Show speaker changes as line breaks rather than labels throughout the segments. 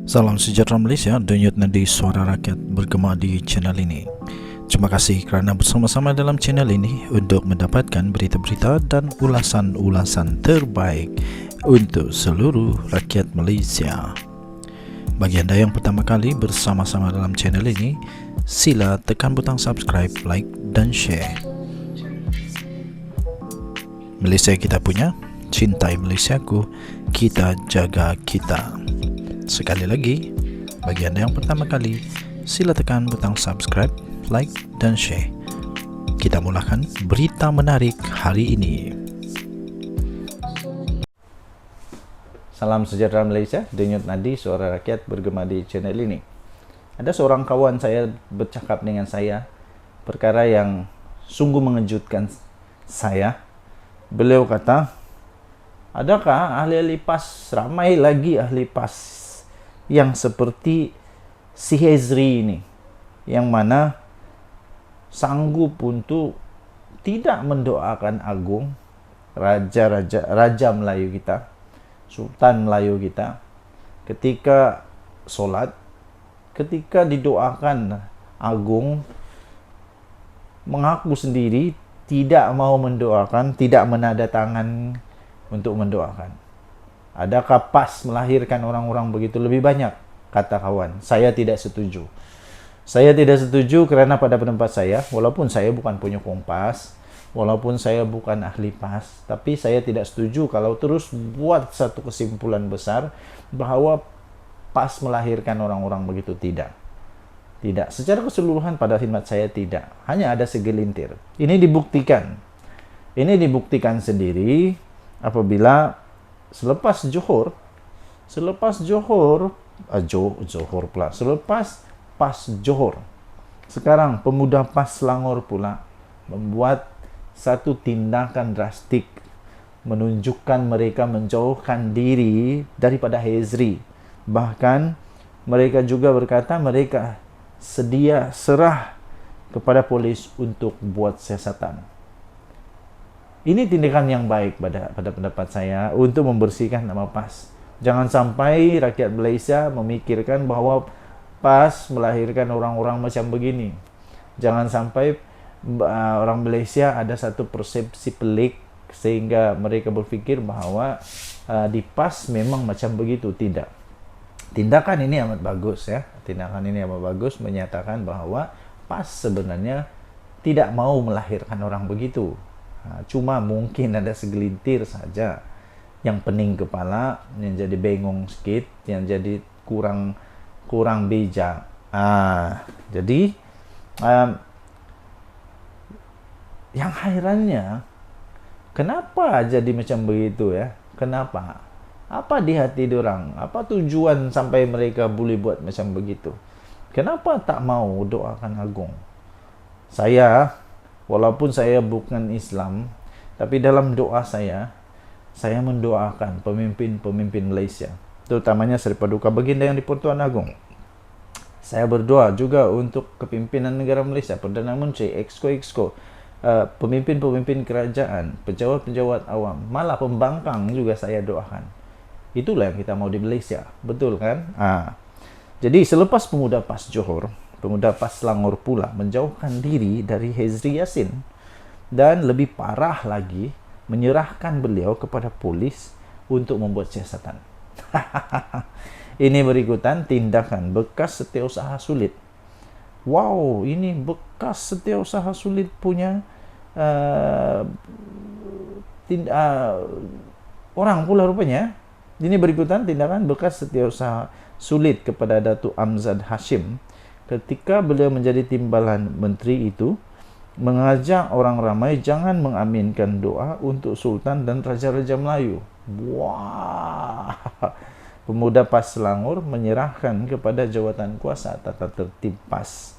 Salam sejahtera Malaysia, denyut nadi suara rakyat bergema di channel ini. Terima kasih kerana bersama-sama dalam channel ini untuk mendapatkan berita-berita dan ulasan-ulasan terbaik untuk seluruh rakyat Malaysia. Bagi anda yang pertama kali bersama-sama dalam channel ini, sila tekan butang subscribe, like dan share. Malaysia kita punya, cintai Malaysiaku, kita jaga kita. Sekali lagi, bagi anda yang pertama kali, sila tekan butang subscribe, like dan share. Kita mulakan berita menarik hari ini.
Salam sejahtera Malaysia, denyut nadi suara rakyat bergema di channel ini. Ada seorang kawan saya bercakap dengan saya perkara yang sungguh mengejutkan saya. Beliau kata, adakah ahli-ahli PAS, ramai lagi ahli PAS yang seperti si Hezri ini, yang mana sanggup untuk tidak mendoakan Agung, Raja Melayu kita, Sultan Melayu kita, ketika solat, ketika didoakan Agung, mengaku sendiri tidak mau mendoakan, tidak menada tangan untuk mendoakan. Adakah PAS melahirkan orang-orang begitu lebih banyak? Kata kawan. Saya tidak setuju. Saya tidak setuju kerana pada pendapat saya, walaupun saya bukan penyokong PAS, walaupun saya bukan ahli PAS, tapi saya tidak setuju kalau terus buat satu kesimpulan besar bahawa PAS melahirkan orang-orang begitu. Tidak. Tidak. Secara keseluruhan pada khidmat saya tidak. Hanya ada segelintir. Ini dibuktikan. Ini dibuktikan sendiri apabila selepas Johor selepas PAS Johor, sekarang pemuda PAS Selangor pula membuat satu tindakan drastik, menunjukkan mereka menjauhkan diri daripada Hezri. Bahkan mereka juga berkata mereka sedia serah kepada polis untuk buat siasatan. Ini tindakan yang baik pada pendapat saya untuk membersihkan nama PAS. Jangan sampai rakyat Malaysia memikirkan bahawa PAS melahirkan orang-orang macam begini. Jangan sampai orang Malaysia ada satu persepsi pelik sehingga mereka berfikir bahawa di PAS memang macam begitu. Tidak. Tindakan ini amat bagus ya. Tindakan ini amat bagus menyatakan bahawa PAS sebenarnya tidak mau melahirkan orang begitu. Cuma mungkin ada segelintir saja yang pening kepala, yang jadi bengong sikit, yang jadi kurang bijak. Jadi yang hairannya, kenapa jadi macam begitu ya? Kenapa? Apa di hati diorang? Apa tujuan sampai mereka boleh buat macam begitu? Kenapa tak mau doakan Agung? Walaupun saya bukan Islam, tapi dalam doa saya mendoakan pemimpin-pemimpin Malaysia, terutamanya Seri Paduka Baginda Yang di-Pertuan Agong. Saya berdoa juga untuk kepimpinan negara Malaysia, Perdana Menteri, Exco, pemimpin-pemimpin kerajaan, pejabat-pejabat awam, malah pembangkang juga saya doakan. Itulah yang kita mau di Malaysia, betul kan? Jadi selepas pemuda PAS Johor, pemuda PAS Selangor pula menjauhkan diri dari Hezri Yassin dan lebih parah lagi menyerahkan beliau kepada polis untuk membuat siasatan. Ini berikutan tindakan bekas setiausaha sulit. Wow, ini bekas setiausaha sulit punya orang pula rupanya. Ini berikutan tindakan bekas setiausaha sulit kepada Datuk Amzad Hashim ketika beliau menjadi timbalan menteri itu, mengajak orang ramai jangan mengaminkan doa untuk Sultan dan Raja-Raja Melayu. Wah, pemuda PAS Selangor menyerahkan kepada jawatan kuasa tata tertib PAS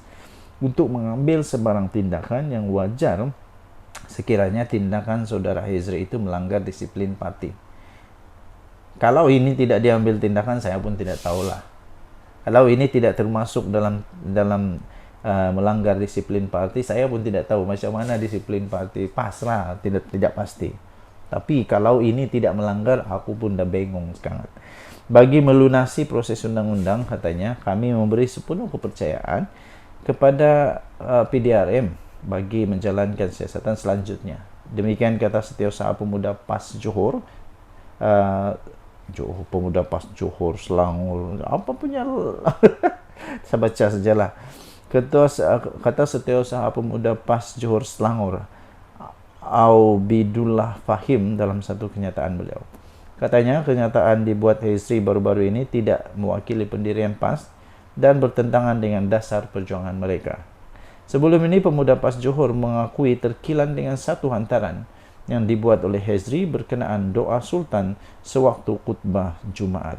untuk mengambil sebarang tindakan yang wajar sekiranya tindakan saudara Hezri itu melanggar disiplin parti. Kalau ini tidak diambil tindakan, saya pun tidak tahulah. Kalau ini tidak termasuk dalam melanggar disiplin parti, saya pun tidak tahu macam mana disiplin parti. Pasrah, tidak pasti. Tapi kalau ini tidak melanggar, aku pun dah bengong sekarang. Bagi melunasi proses undang-undang, katanya, kami memberi sepenuh kepercayaan kepada PDRM bagi menjalankan siasatan selanjutnya. Demikian kata Setiausaha Pemuda PAS Johor. Pemuda PAS Johor, Selangor, apa punya saya baca sajalah. Kata Setiausaha Pemuda PAS Johor Selangor, Aubidullah Fahim, dalam satu kenyataan beliau. Katanya, kenyataan dibuat Hezri baru-baru ini tidak mewakili pendirian PAS dan bertentangan dengan dasar perjuangan mereka. Sebelum ini, Pemuda PAS Johor mengakui terkilan dengan satu hantaran yang dibuat oleh Hezri berkenaan doa Sultan sewaktu khutbah Jumaat.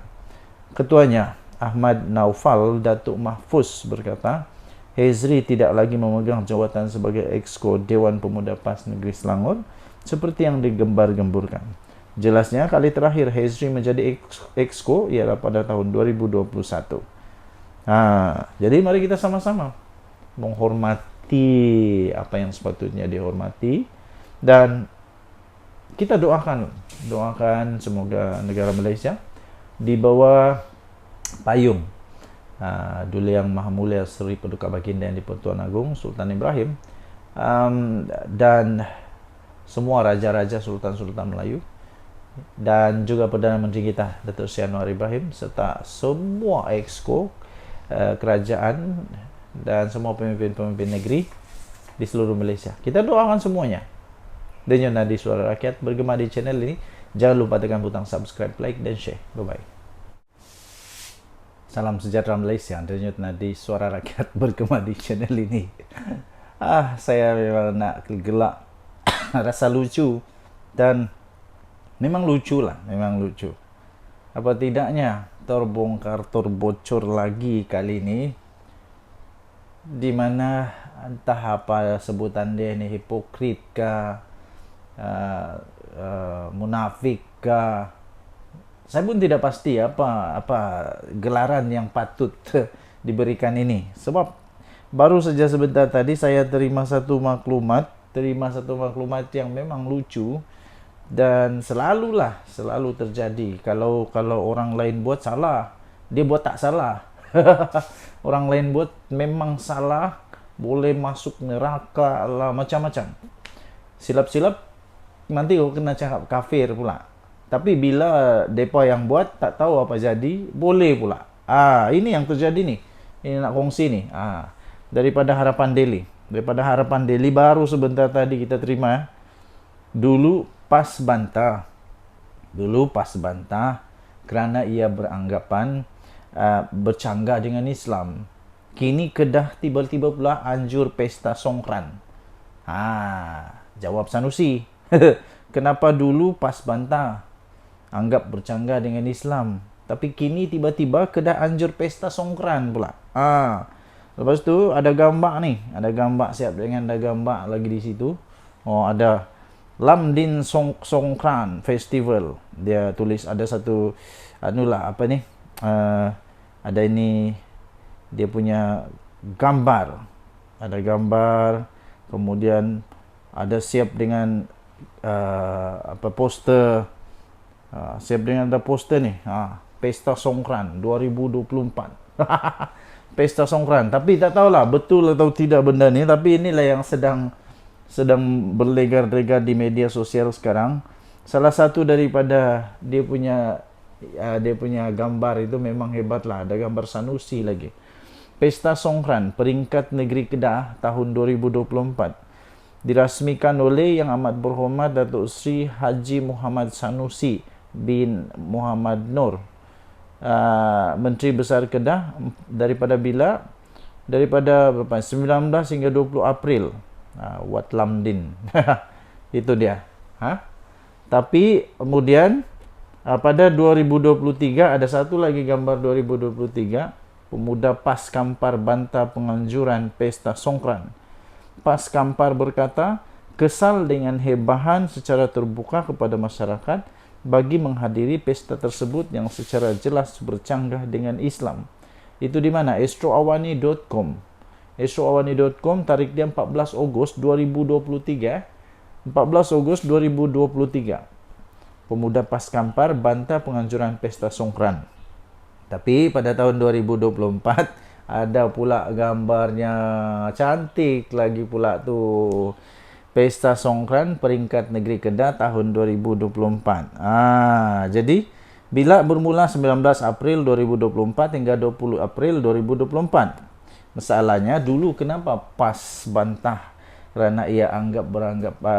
Ketuanya, Ahmad Naufal Datuk Mahfuz, berkata, Hezri tidak lagi memegang jawatan sebagai Exco Dewan Pemuda PAS Negeri Selangor seperti yang digembar-gemburkan. Jelasnya, kali terakhir Hezri menjadi Exco ialah pada tahun 2021. Jadi mari kita sama-sama menghormati apa yang sepatutnya dihormati, dan kita doakan semoga negara Malaysia di bawah payung Duli Yang Maha Mulia Seri Paduka Baginda Yang di-Pertuan Agong Sultan Ibrahim dan semua raja-raja sultan-sultan Melayu, dan juga Perdana Menteri kita Datuk Seri Anwar Ibrahim, serta semua exco kerajaan dan semua pemimpin-pemimpin negeri di seluruh Malaysia. Kita doakan semuanya. Denyut Nadi Suara Rakyat bergema di channel ini. Jangan lupa tekan butang subscribe, like, dan share. Bye-bye. Salam sejahtera Malaysia. Denyut Nadi Suara Rakyat bergema di channel ini. Saya memang nak gelak. Rasa lucu. Dan memang lucu. Apa tidaknya terbongkar, terbocor lagi kali ini, di mana entah apa sebutan dia ini, hipokrit kah, munafik kah, saya pun tidak pasti apa gelaran yang patut diberikan ini. Sebab baru saja sebentar tadi saya terima satu maklumat yang memang lucu, dan selalu terjadi. Kalau orang lain buat salah, dia buat tak salah. Orang lain buat memang salah, boleh masuk neraka lah, macam-macam. Silap-silap nanti kau kena cakap kafir pula. Tapi bila depa yang buat tak tahu apa jadi, boleh pula. Ini yang terjadi nih. Ini nak kongsi nih. Daripada Harapan Daily baru sebentar tadi kita terima. Dulu PAS bantah kerana ia beranggapan bercanggah dengan Islam. Kini Kedah tiba-tiba pula anjur pesta Songkran. Jawab Sanusi. Kenapa dulu PAS bantah, anggap bercanggah dengan Islam, tapi kini tiba-tiba Kedah anjur pesta Songkran pula. Lepas tu ada gambar nih, siap dengan ada gambar lagi di situ. Ada Lamdin Songkran Festival. Dia tulis ada satu ada ini dia punya gambar. Ada gambar, kemudian ada siap dengan poster. Siap dengan ada poster nih. Pesta Songkran 2024. Pesta Songkran. Tapi tak tahulah betul atau tidak benda ni, tapi inilah yang sedang berlegar-legar di media sosial sekarang. Salah satu daripada dia punya gambar itu memang hebatlah. Ada gambar Sanusi lagi. Pesta Songkran peringkat negeri Kedah tahun 2024 dirasmikan oleh Yang Amat Berhormat Datuk Seri Haji Muhammad Sanusi bin Muhammad Nur, Menteri Besar Kedah, daripada 19 hingga 20 April. Wat Lamdin. Itu dia. Tapi kemudian pada 2023 ada satu lagi gambar 2023. Pemuda PAS Kampar bantah penganjuran pesta Songkran. PAS Kampar berkata, kesal dengan hebahan secara terbuka kepada masyarakat bagi menghadiri pesta tersebut yang secara jelas bercanggah dengan Islam. Itu di mana? astroawani.com. astroawani.com, tarik dia 14 Ogos 2023. 14 Ogos 2023. Pemuda PAS Kampar bantah penganjuran pesta Songkran. Tapi pada tahun 2024 ada pula gambarnya cantik lagi pula tuh. Pesta Songkran peringkat negeri Kedah tahun 2024. Jadi bila bermula 19 April 2024 hingga 20 April 2024. Masalahnya dulu kenapa PAS bantah kerana ia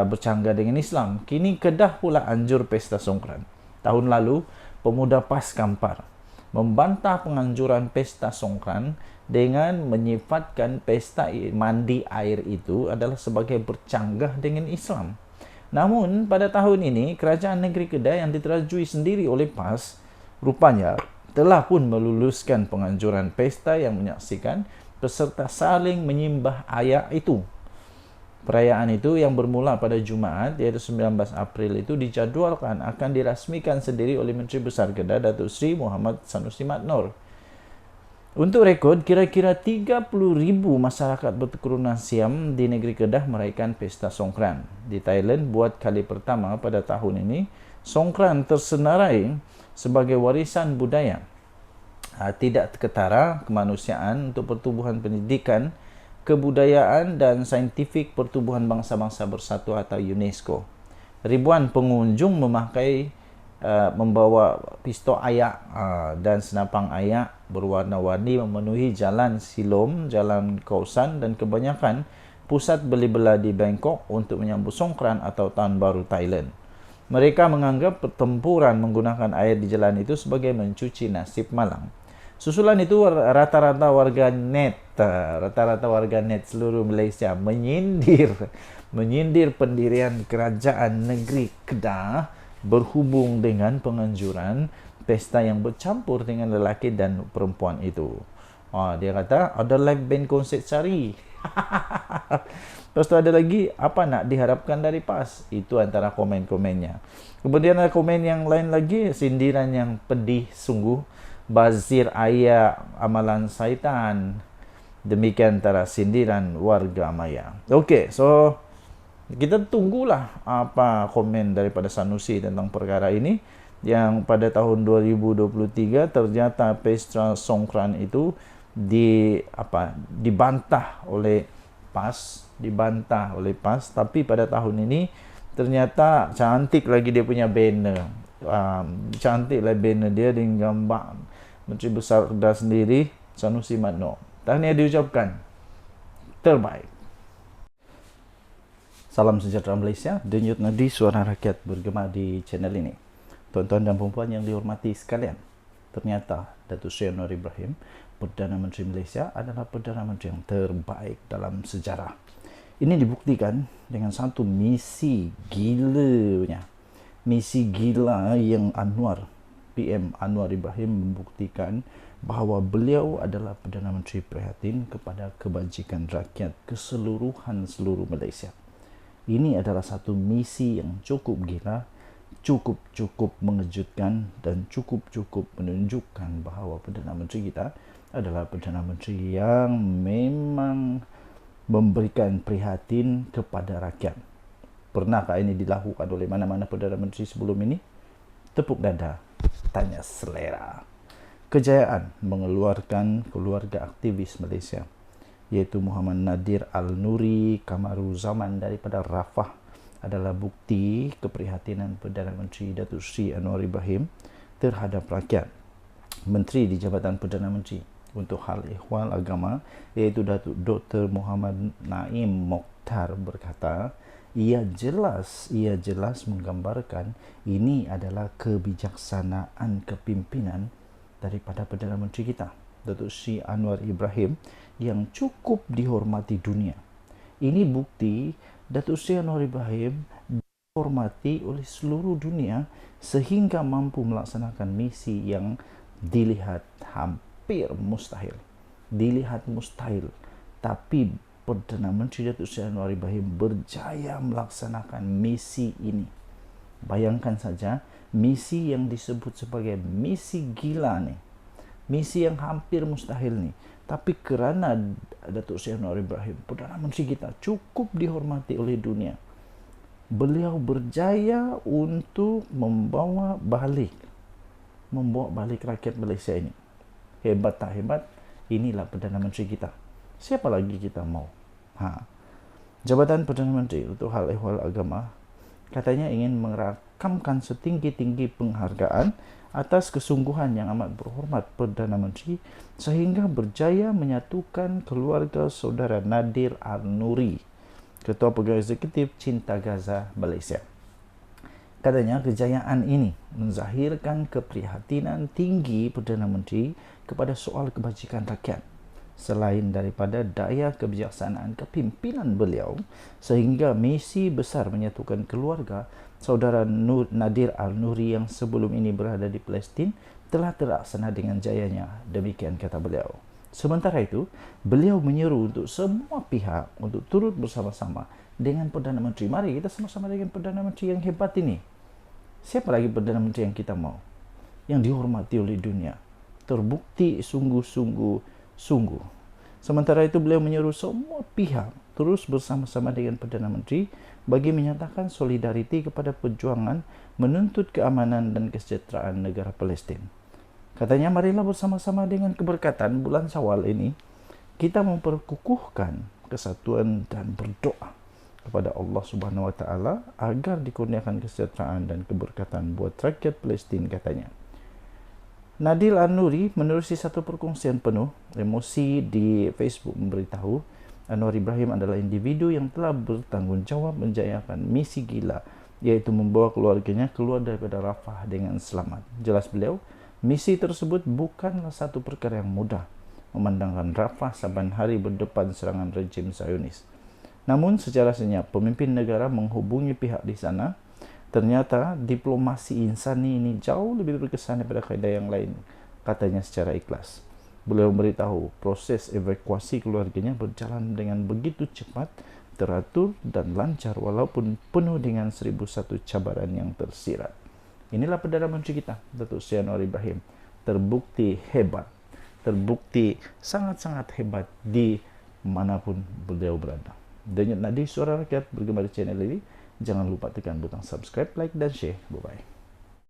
bercanggah dengan Islam. Kini Kedah pula anjur pesta Songkran. Tahun lalu pemuda PAS Kampar membantah penganjuran pesta Songkran dengan menyifatkan pesta mandi air itu adalah sebagai bercanggah dengan Islam. Namun pada tahun ini kerajaan negeri Kedah yang diterajui sendiri oleh PAS rupanya telah pun meluluskan penganjuran pesta yang menyaksikan peserta saling menyimbah ayak itu. Perayaan itu yang bermula pada Jumaat iaitu 19 April itu dijadualkan akan dirasmikan sendiri oleh Menteri Besar Kedah Datuk Seri Muhammad Sanusi Madnor. Untuk rekod, kira-kira 30,000 masyarakat berketurunan Siam di negeri Kedah meraihkan pesta Songkran. Di Thailand, buat kali pertama pada tahun ini, Songkran tersenarai sebagai warisan budaya. Tidak ketara kemanusiaan untuk pertubuhan pendidikan, kebudayaan dan saintifik pertubuhan bangsa-bangsa bersatu atau UNESCO. Ribuan pengunjung membawa pistol ayak dan senapang ayak berwarna-warni memenuhi jalan Silom, jalan Kausan dan kebanyakan pusat beli-belah di Bangkok untuk menyambut Songkran atau Tahun Baru Thailand. Mereka menganggap pertempuran menggunakan air di jalan itu sebagai mencuci nasib malang. Susulan itu rata-rata warga net seluruh Malaysia menyindir pendirian kerajaan negeri Kedah berhubung dengan penganjuran pesta yang bercampur dengan lelaki dan perempuan itu. Dia kata ada live band konsert sari. Lepas tu ada lagi, apa nak diharapkan dari PAS? Itu antara komen-komennya. Kemudian ada komen yang lain lagi, sindiran yang pedih sungguh. Bazir ayak amalan syaitan. Demikian antara sindiran warga maya. Okey, so kita tunggulah apa komen daripada Sanusi tentang perkara ini, yang pada tahun 2023 ternyata pesta Songkran itu dibantah oleh PAS, tapi pada tahun ini ternyata cantik lagi dia punya banner. Cantik lah banner dia dengan gambar Menteri Besar Kedah sendiri, Sanusi Madnor. Tahniah diucapkan. Terbaik. Salam sejahtera Malaysia, denyut nadi suara rakyat bergema di channel ini. Tuan-tuan dan puan yang dihormati sekalian, ternyata Datuk Seri Anwar Ibrahim, Perdana Menteri Malaysia, adalah Perdana Menteri yang terbaik dalam sejarah. Ini dibuktikan dengan satu misi gilanya. Misi gila yang PM Anwar Ibrahim membuktikan bahawa beliau adalah Perdana Menteri prihatin kepada kebajikan rakyat keseluruhan seluruh Malaysia. Ini adalah satu misi yang cukup gila, cukup mengejutkan dan cukup menunjukkan bahawa Perdana Menteri kita adalah Perdana Menteri yang memang memberikan prihatin kepada rakyat. Pernahkah ini dilakukan oleh mana-mana Perdana Menteri sebelum ini? Tepuk dada, tanya selera. Kejayaan mengeluarkan keluarga aktivis Malaysia, yaitu Muhammad Nadir Al-Nuri Kamaruzaman daripada Rafah, adalah bukti keprihatinan Perdana Menteri Datuk Seri Anwar Ibrahim terhadap rakyat. Menteri di Jabatan Perdana Menteri untuk Hal Ehwal Agama, iaitu Datuk Dr. Muhammad Naim Mokhtar, berkata, ia jelas menggambarkan ini adalah kebijaksanaan kepimpinan daripada Perdana Menteri kita, Datuk Seri Anwar Ibrahim, yang cukup dihormati dunia. Ini bukti Datuk Seri Anwar Ibrahim dihormati oleh seluruh dunia sehingga mampu melaksanakan misi yang dilihat hampir mustahil. Tapi Perdana Menteri Datuk Seri Anwar Ibrahim berjaya melaksanakan misi ini. Bayangkan saja, misi yang disebut sebagai misi gila ni, misi yang hampir mustahil ni, tapi kerana Datuk Seri Anwar Ibrahim, Perdana Menteri kita, cukup dihormati oleh dunia, beliau berjaya untuk membawa balik rakyat Malaysia ini. hebat tak hebat, inilah Perdana Menteri kita. Siapa lagi kita mau? Jabatan Perdana Menteri untuk hal ehwal agama katanya ingin merakamkan setinggi-tinggi penghargaan atas kesungguhan yang amat berhormat Perdana Menteri sehingga berjaya menyatukan keluarga saudara Nadir Al-Nuri, Ketua Pegawai Eksekutif Cinta Gaza Malaysia. Katanya kejayaan ini menzahirkan keprihatinan tinggi Perdana Menteri kepada soal kebajikan rakyat, selain daripada daya kebijaksanaan kepimpinan beliau sehingga misi besar menyatukan keluarga saudara Nadir Al-Nuri yang sebelum ini berada di Palestin telah terlaksana dengan jayanya, demikian kata beliau. Sementara itu, beliau menyeru untuk semua pihak untuk turut bersama-sama dengan Perdana Menteri. Mari kita sama-sama dengan Perdana Menteri yang hebat ini. Siapa lagi Perdana Menteri yang kita mau? Yang dihormati oleh dunia, terbukti sungguh-sungguh. Sementara itu beliau menyeru semua pihak terus bersama-sama dengan Perdana Menteri bagi menyatakan solidariti kepada perjuangan menuntut keamanan dan kesejahteraan negara Palestin. Katanya, marilah bersama-sama dengan keberkatan bulan Syawal ini kita memperkukuhkan kesatuan dan berdoa kepada Allah Subhanahu wa taala agar dikurniakan kesejahteraan dan keberkatan buat rakyat Palestin, katanya. Nadir Al-Nuri menerusi satu perkongsian penuh emosi di Facebook memberitahu Anwar Ibrahim adalah individu yang telah bertanggungjawab menjayakan misi gila, yaitu membawa keluarganya keluar daripada Rafah dengan selamat. Jelas beliau, misi tersebut bukanlah satu perkara yang mudah, memandangkan Rafah saban hari berdepan serangan rejim Zionis. Namun secara senyap pemimpin negara menghubungi pihak di sana. Ternyata diplomasi insani ini jauh lebih berkesan daripada kaedah yang lain, katanya secara ikhlas. Beliau memberitahu proses evakuasi keluarganya berjalan dengan begitu cepat, teratur dan lancar walaupun penuh dengan 1001 cabaran yang tersirat. Inilah Perdana Menteri kita, Datuk Seri Anwar Ibrahim. Terbukti hebat, terbukti sangat-sangat hebat di manapun beliau berada. Denyut Nadi Suara Rakyat bergema di channel ini. Jangan lupa tekan butang subscribe, like dan share. Bye-bye.